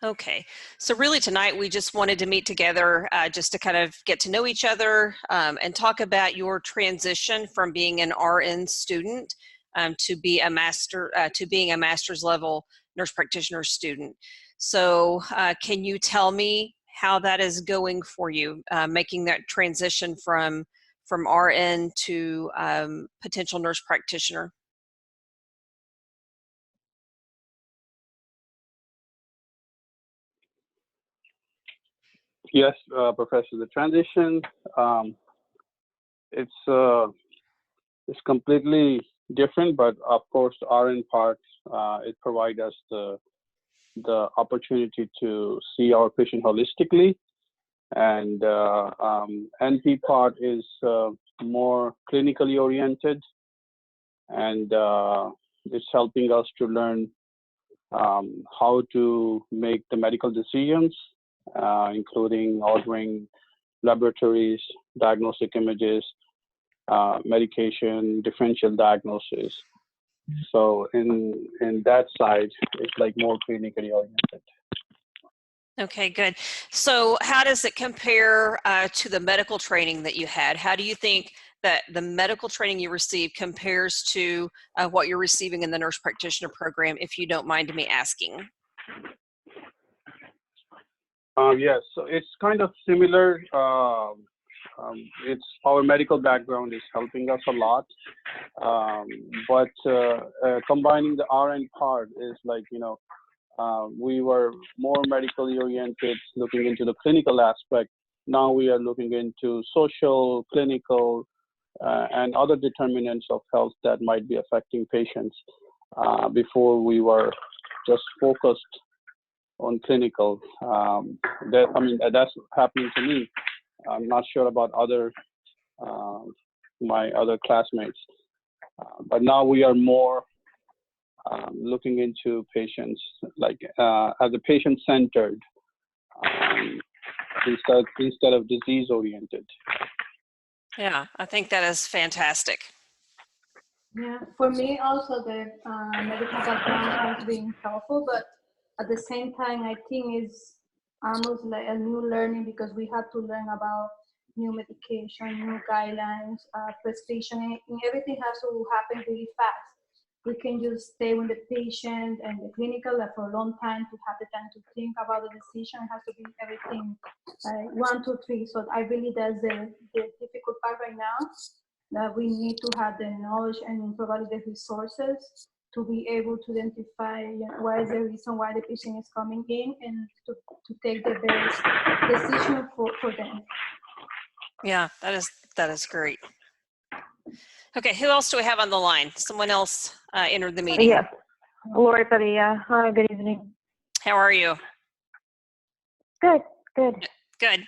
Okay, so really tonight we just wanted to meet together just to kind of get to know each other and talk about your transition from being an RN student to being a master's level nurse practitioner student. So can you tell me how that is going for you, making that transition from RN to potential nurse practitioner? Yes, Professor. The transition, um, it's uh, it's completely different, but of course, the RN part, it provides us the opportunity to see our patient holistically, and NP part is more clinically oriented, and it's helping us to learn how to make the medical decisions, including ordering laboratories, diagnostic images, medication, differential diagnosis. So in that side, it's like more clinically oriented. Okay, good. So how does it compare to the medical training that you had? How do you think that the medical training you received compares to what you're receiving in the nurse practitioner program, if you don't mind me asking? Yes, so it's kind of similar. It's our medical background is helping us a lot, but combining the RN part is like, we were more medically oriented, looking into the clinical aspect. Now we are looking into social, clinical, and other determinants of health that might be affecting patients. Before we were just focused on clinical. That's happening to me. I'm not sure about uh, my other classmates, but now we are more looking into patients like as a patient-centered instead of disease-oriented. Yeah, I think that is fantastic. Yeah, for me also the medical background has been helpful, but at the same time, I think it's almost like a new learning because we had to learn about new medication, new guidelines, prescription, and everything has to happen really fast. We can just stay with the patient and the clinical for a long time to have the time to think about the decision. It has to be everything 1, 2, 3. So I really that's the difficult part right now, that we need to have the knowledge and provide the resources to be able to identify what is the reason why the patient is coming in and to take the best decision for them. Yeah, that is great. Okay, who else do we have on the line? Someone else entered the meeting. Yes, Lori Padilla. Hi, good evening. How are you? Good, good. Good.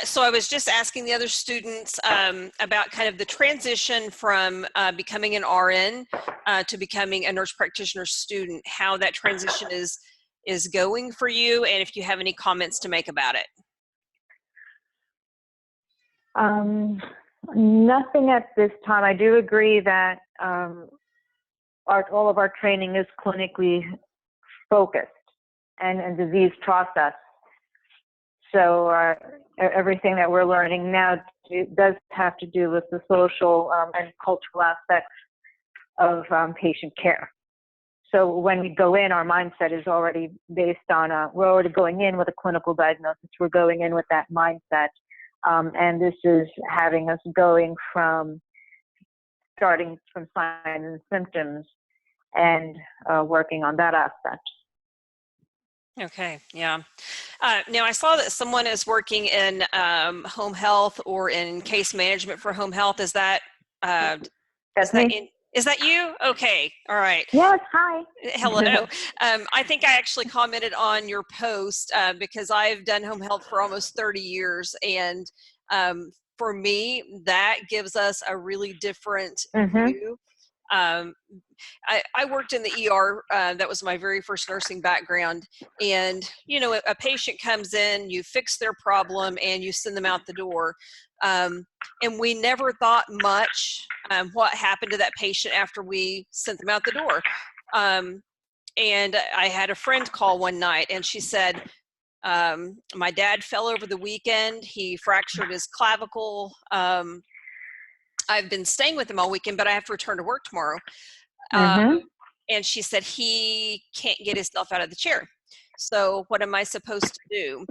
So I was just asking the other students about kind of the transition from becoming an RN to becoming a nurse practitioner student, how that transition is going for you, and if you have any comments to make about it. Nothing at this time. I do agree that all of our training is clinically focused and disease process. So everything that we're learning now does have to do with the social and cultural aspects of patient care. So when we go in, our mindset is already based on, we're already going in with a clinical diagnosis. We're going in with that mindset. And this is having us starting from signs and symptoms and working on that aspect. Okay, yeah. Now I saw that someone is working in home health or in case management for home health. Is that is that you? Okay, all right. Yes, hi. Hello. I think I actually commented on your post because I've done home health for almost 30 years, and for me, that gives us a really different view. I worked in the ER. That was my very first nursing background. And, a patient comes in, you fix their problem, and you send them out the door. And we never thought much what happened to that patient after we sent them out the door. And I had a friend call one night, and she said, my dad fell over the weekend. He fractured his clavicle. I've been staying with him all weekend, but I have to return to work tomorrow. Mm-hmm. And she said he can't get himself out of the chair. So what am I supposed to do?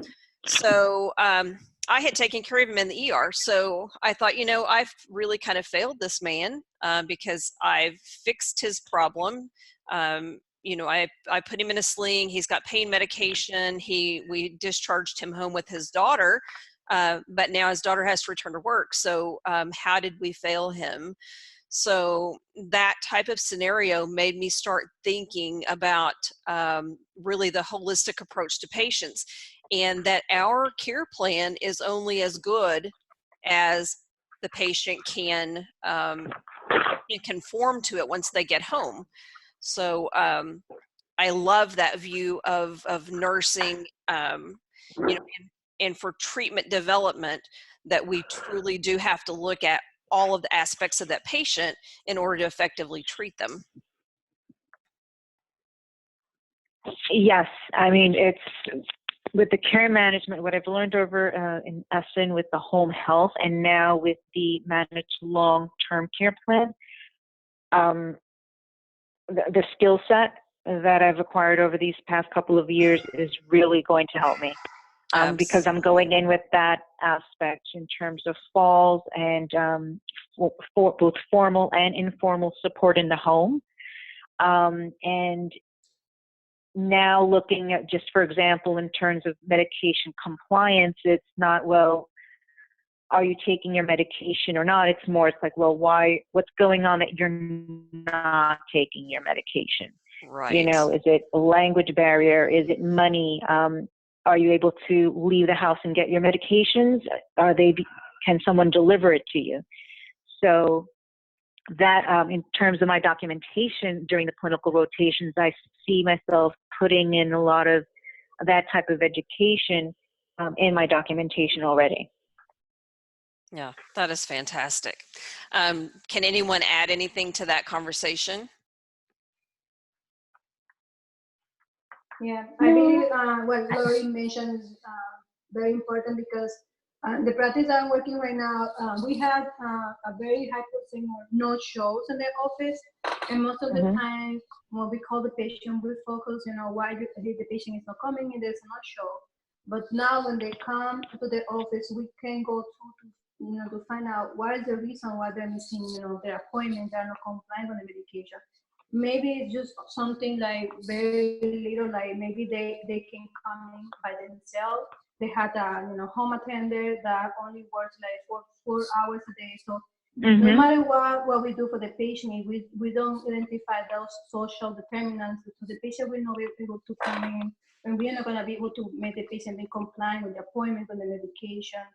So I had taken care of him in the ER. So I thought, you know, I've really kind of failed this man because I've fixed his problem. You know, I put him in a sling. He's got pain medication. We discharged him home with his daughter, but now his daughter has to return to work. So how did we fail him? So that type of scenario made me start thinking about really the holistic approach to patients, and that our care plan is only as good as the patient can conform to it once they get home. So I love that view of nursing, you know, and for treatment development, that we truly do have to look at all of the aspects of that patient in order to effectively treat them. Yes, I mean, it's with the care management, what I've learned over in Essen with the home health, and now with the managed long-term care plan, the skill set that I've acquired over these past couple of years is really going to help me. Because I'm going in with that aspect in terms of falls and for both formal and informal support in the home. And now looking at, just for example, in terms of medication compliance, it's not, well, are you taking your medication or not? It's more, it's like, well, what's going on that you're not taking your medication? Right. You know, is it a language barrier? Is it money? Are you able to leave the house and get your medications? Can someone deliver it to you? So that in terms of my documentation during the clinical rotations, I see myself putting in a lot of that type of education in my documentation already. Yeah, that is fantastic. Can anyone add anything to that conversation? Yeah, I believe what Lori mentioned is very important because the practice I'm working right now, we have a very high percent of no shows in the office, and most of the time when we call the patient, we focus, you know, why the patient is not coming and there's no show. But now when they come to the office, we can go to find out what is the reason why they're missing, you know, their appointment, they're not complying with the medication. Maybe it's just something like very little, like maybe they can come in by themselves. They had a home attendant that only works like four hours a day. So no matter what we do for the patient, if we don't identify those social determinants, so the patient will not be able to come in, and we're not going to be able to make the patient be compliant with the appointment, with the medication.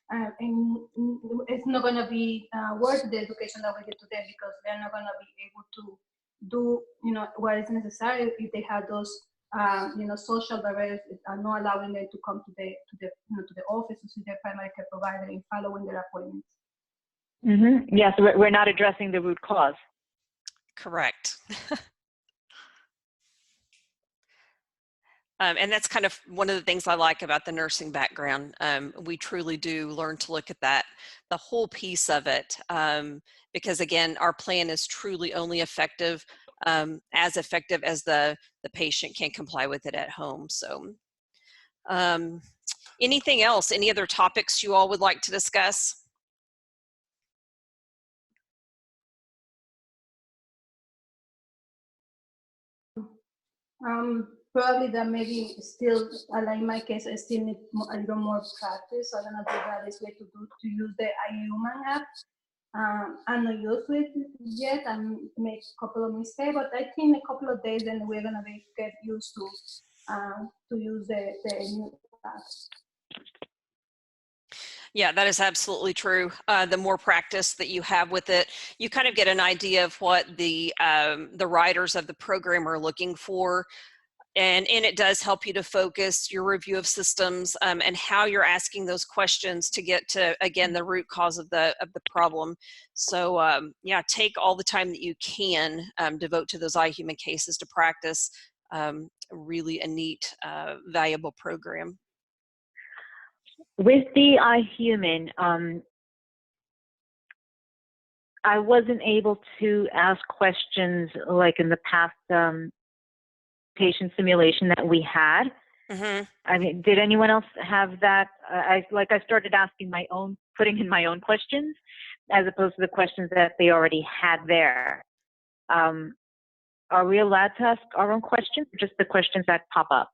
And it's not going to be worth the education that we give to them, because they're not going to be able to do what is necessary if they have those social barriers are not allowing them to come to the office to see their primary care provider and following their appointments. Yes, we're not addressing the root cause. Correct. And that's kind of one of the things I like about the nursing background. We truly do learn to look at that, the whole piece of it, because again, our plan is truly only effective as the patient can comply with it at home. So anything else, any other topics you all would like to discuss? Probably that maybe still, like in my case, I still need a little more practice. So I'm gonna do that this way to use the iHuman app. I'm not used to it yet. I make a couple of mistakes, but I think in a couple of days, then we're gonna get used to use the new app. Yeah, that is absolutely true. The more practice that you have with it, you kind of get an idea of what the writers of the program are looking for. And it does help you to focus your review of systems and how you're asking those questions to get to, again, the root cause of the problem. So yeah, take all the time that you can devote to those iHuman cases to practice. really a neat, valuable program. With the iHuman, I wasn't able to ask questions like in the past patient simulation that we had. Mm-hmm. I mean, did anyone else have that? I started asking putting in my own questions as opposed to the questions that they already had there. Are we allowed to ask our own questions, or just the questions that pop up?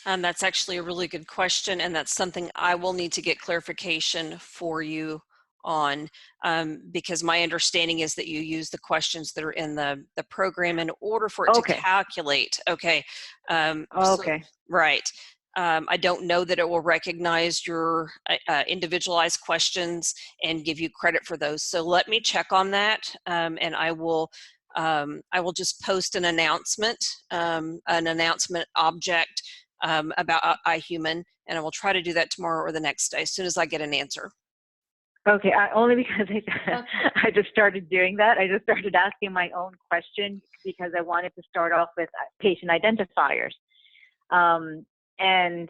That's actually a really good question, and that's something I will need to get clarification for you on, because my understanding is that you use the questions that are in the program in order for it to Okay. calculate. Okay. Okay. Right. I don't know that it will recognize your individualized questions and give you credit for those. So let me check on that, and I will just post an announcement object about iHuman, and I will try to do that tomorrow or the next day as soon as I get an answer. Okay, only because I just started doing that. I just started asking my own question because I wanted to start off with patient identifiers. And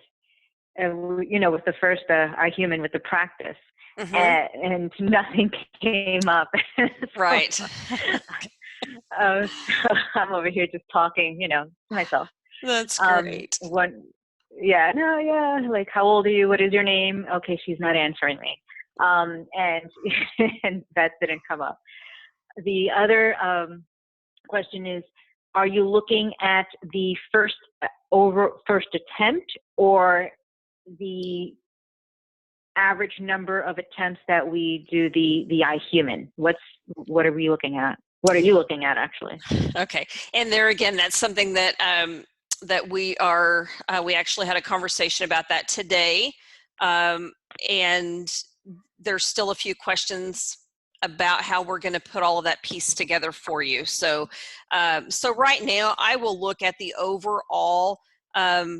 with the first iHuman with the practice, Mm-hmm. and nothing came up. Right. So I'm over here just talking, to myself. That's great. Like, how old are you? What is your name? Okay, she's not answering me. And and that didn't come up. The other question is, are you looking at the first attempt or the average number of attempts that we do the iHuman? What are we looking at? What are you looking at, actually? Okay, and there again, that's something that that we actually had a conversation about that today, and there's still a few questions about how we're going to put all of that piece together for you. So, so right now, I will look at the overall. I'll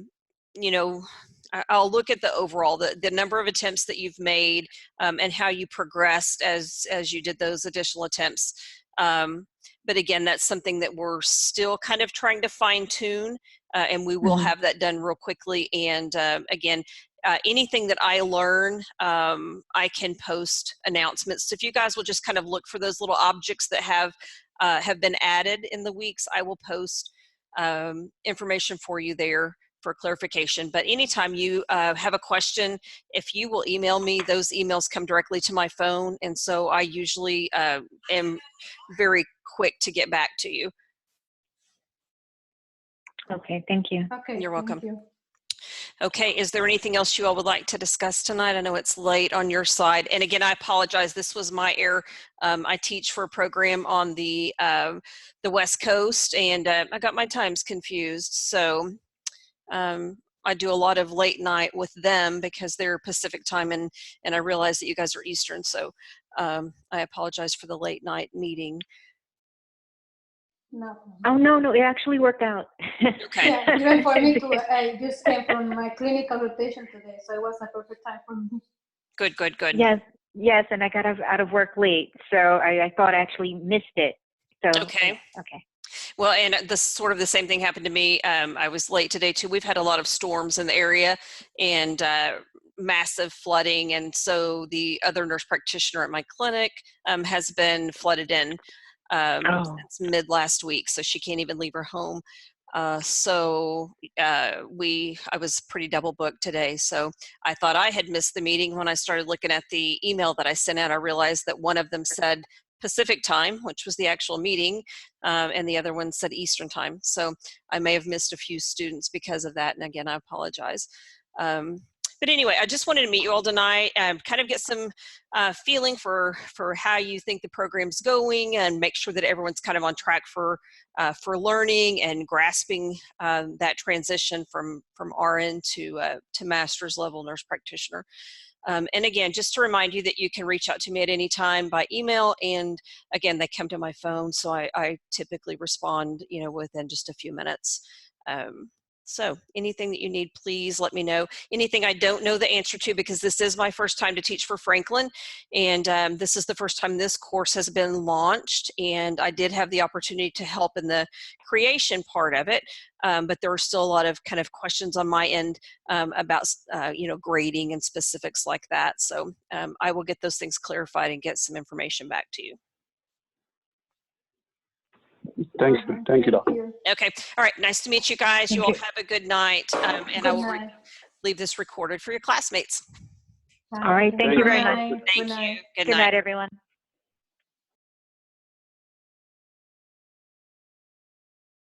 look at the overall, the number of attempts that you've made, and how you progressed as you did those additional attempts. But again, that's something that we're still kind of trying to fine tune, and we will have that done real quickly. And again, anything that I learn, I can post announcements. So if you guys will just kind of look for those little objects that have been added in the weeks, I will post information for you there for clarification. But anytime you have a question, if you will email me, those emails come directly to my phone, and so I usually am very quick to get back to you. Okay, thank you. Okay, You're welcome. Thank you. Okay, is there anything else you all would like to discuss tonight? I know it's late on your side, and again, I apologize. This was my error. I teach for a program on the West Coast, and I got my times confused. So I do a lot of late night with them because they're Pacific time, and I realize that you guys are Eastern. So I apologize for the late night meeting. No. Oh, no, it actually worked out. Okay. Yeah, even for me too. I just came from my clinical rotation today, so it was a perfect time for me. Good. Yes, and I got out of work late, so I thought I actually missed it. So okay. Okay. Well, and this sort of the same thing happened to me. I was late today too. We've had a lot of storms in the area and massive flooding, and so the other nurse practitioner at my clinic has been flooded in since mid last week, so she can't even leave her home. So I was pretty double booked today, so I thought I had missed the meeting. When I started looking at the email that I sent out, I realized that one of them said Pacific time, which was the actual meeting, and the other one said Eastern time. So I may have missed a few students because of that, and again, I apologize. But anyway, I just wanted to meet you all tonight and kind of get some feeling for how you think the program's going, and make sure that everyone's kind of on track for learning and grasping that transition from RN to master's level nurse practitioner. And again, just to remind you that you can reach out to me at any time by email, and again, they come to my phone, so I typically respond, within just a few minutes. So anything that you need, please let me know. Anything I don't know the answer to, because this is my first time to teach for Franklin, and this is the first time this course has been launched, and I did have the opportunity to help in the creation part of it, but there were still a lot of kind of questions on my end about grading and specifics like that. So I will get those things clarified and get some information back to you. Thank you, Doctor. Okay. All right. Nice to meet you guys. You all have a good night. And I will leave this recorded for your classmates. All right. Thank you very much. Thank you. Good night, everyone.